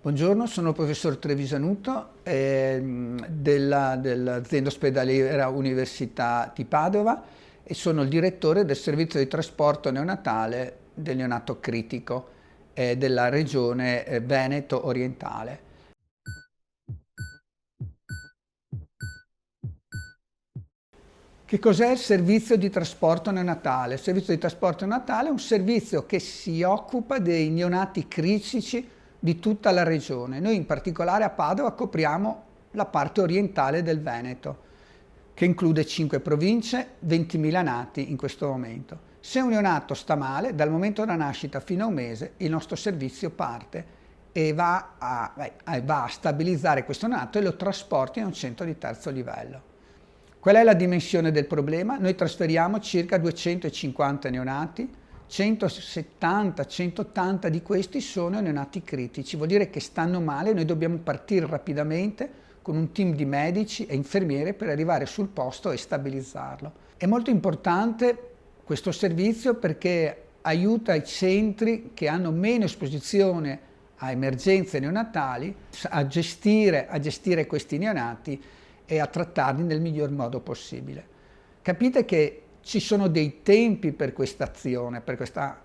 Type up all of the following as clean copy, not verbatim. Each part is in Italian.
Buongiorno, sono il professor Trevisanuto dell'azienda ospedaliera Università di Padova e sono il direttore del servizio di trasporto neonatale del neonato critico della regione Veneto orientale. Che cos'è il servizio di trasporto neonatale? Il servizio di trasporto neonatale è un servizio che si occupa dei neonati critici di tutta la regione. Noi in particolare a Padova copriamo la parte orientale del Veneto, che include 5 province, 20.000 nati in questo momento. Se un neonato sta male, dal momento della nascita fino a un mese, il nostro servizio parte e va a stabilizzare questo neonato e lo trasporta in un centro di terzo livello. Qual è la dimensione del problema? Noi trasferiamo circa 250 neonati, 170-180 di questi sono neonati critici, vuol dire che stanno male, noi dobbiamo partire rapidamente con un team di medici e infermiere per arrivare sul posto e stabilizzarlo. È molto importante questo servizio perché aiuta i centri che hanno meno esposizione a emergenze neonatali a gestire questi neonati e a trattarli nel miglior modo possibile. Capite che ci sono dei tempi per questa azione,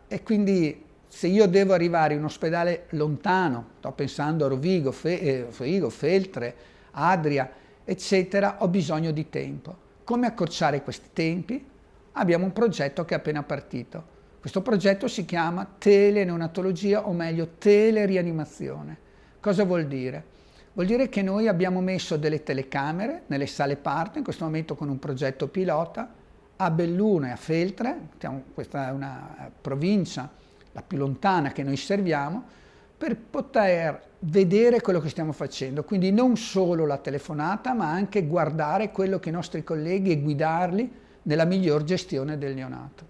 e quindi se io devo arrivare in un ospedale lontano, sto pensando a Rovigo, Feltre, Adria, eccetera, ho bisogno di tempo. Come accorciare questi tempi? Abbiamo un progetto che è appena partito. Questo progetto si chiama teleneonatologia, o meglio telerianimazione. Cosa vuol dire? Vuol dire che noi abbiamo messo delle telecamere nelle sale parto, in questo momento con un progetto pilota, a Belluno e a Feltre, questa è una provincia la più lontana che noi serviamo, per poter vedere quello che stiamo facendo, quindi non solo la telefonata, ma anche guardare quello che i nostri colleghi e guidarli nella miglior gestione del neonato.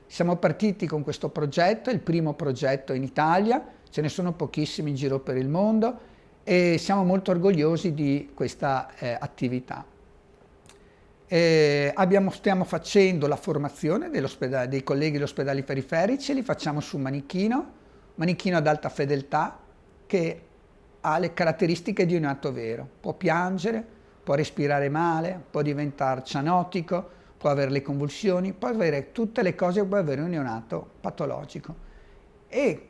Siamo partiti con questo progetto, è il primo progetto in Italia, ce ne sono pochissimi in giro per il mondo, e siamo molto orgogliosi di questa attività. Stiamo facendo la formazione dei colleghi degli ospedali periferici, li facciamo su un manichino ad alta fedeltà che ha le caratteristiche di un neonato vero. Può piangere, può respirare male, può diventare cianotico, può avere le convulsioni, può avere tutte le cose che può avere un neonato patologico. E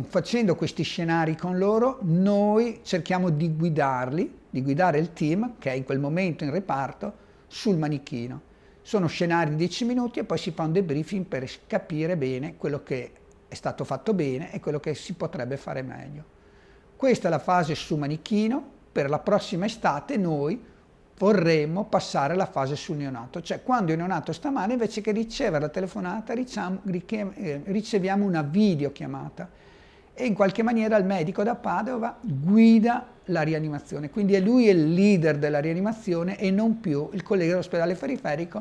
facendo questi scenari con loro, noi cerchiamo di guidare il team che è in quel momento in reparto sul manichino. Sono scenari di 10 minuti e poi si fa un debriefing per capire bene quello che è stato fatto bene e quello che si potrebbe fare meglio. Questa è la fase su manichino. Per la prossima estate noi vorremmo passare alla fase sul neonato, cioè quando il neonato sta male, invece che ricevere la telefonata riceviamo una videochiamata e in qualche maniera il medico da Padova guida la rianimazione, quindi è lui il leader della rianimazione e non più il collega dell'ospedale periferico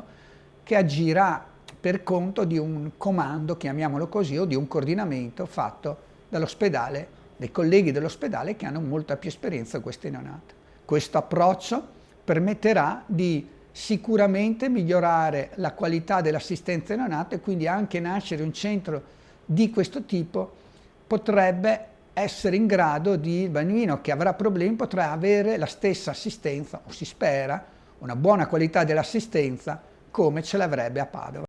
che agirà per conto di un comando, chiamiamolo così, o di un coordinamento fatto dall'ospedale, dei colleghi dell'ospedale che hanno molta più esperienza in queste neonate. Questo approccio permetterà di sicuramente migliorare la qualità dell'assistenza neonato e quindi anche nascere un centro di questo tipo potrebbe essere in grado il bambino che avrà problemi potrà avere la stessa assistenza, o si spera, una buona qualità dell'assistenza come ce l'avrebbe a Padova.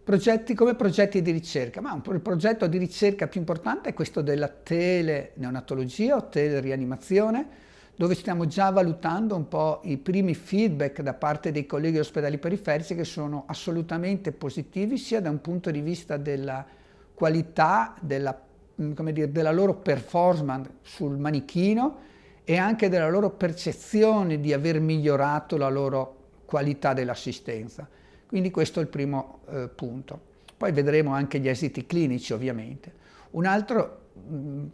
Progetti come progetti di ricerca, ma il progetto di ricerca più importante è questo della teleneonatologia o telerianimazione, dove stiamo già valutando un po' i primi feedback da parte dei colleghi degli ospedali periferici che sono assolutamente positivi sia da un punto di vista della qualità, della loro performance sul manichino e anche della loro percezione di aver migliorato la loro qualità dell'assistenza. Quindi questo è il primo punto. Poi vedremo anche gli esiti clinici ovviamente. Un altro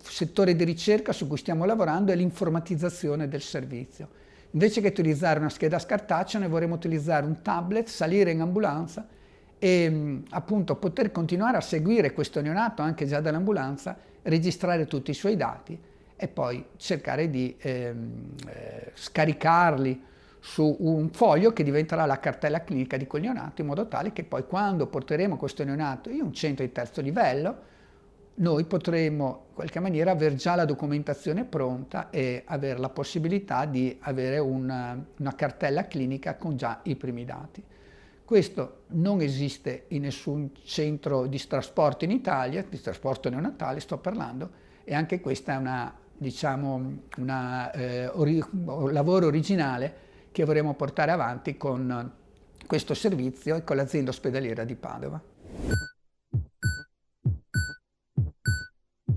settore di ricerca su cui stiamo lavorando è l'informatizzazione del servizio. Invece che utilizzare una scheda cartacea, noi vorremmo utilizzare un tablet, salire in ambulanza e appunto poter continuare a seguire questo neonato anche già dall'ambulanza, registrare tutti i suoi dati e poi cercare di scaricarli su un foglio che diventerà la cartella clinica di quel neonato, in modo tale che poi quando porteremo questo neonato in un centro di terzo livello, noi potremo in qualche maniera aver già la documentazione pronta e avere la possibilità di avere una cartella clinica con già i primi dati. Questo non esiste in nessun centro di trasporto in Italia, di trasporto neonatale sto parlando, e anche questa è un lavoro originale che vorremmo portare avanti con questo servizio e con l'azienda ospedaliera di Padova.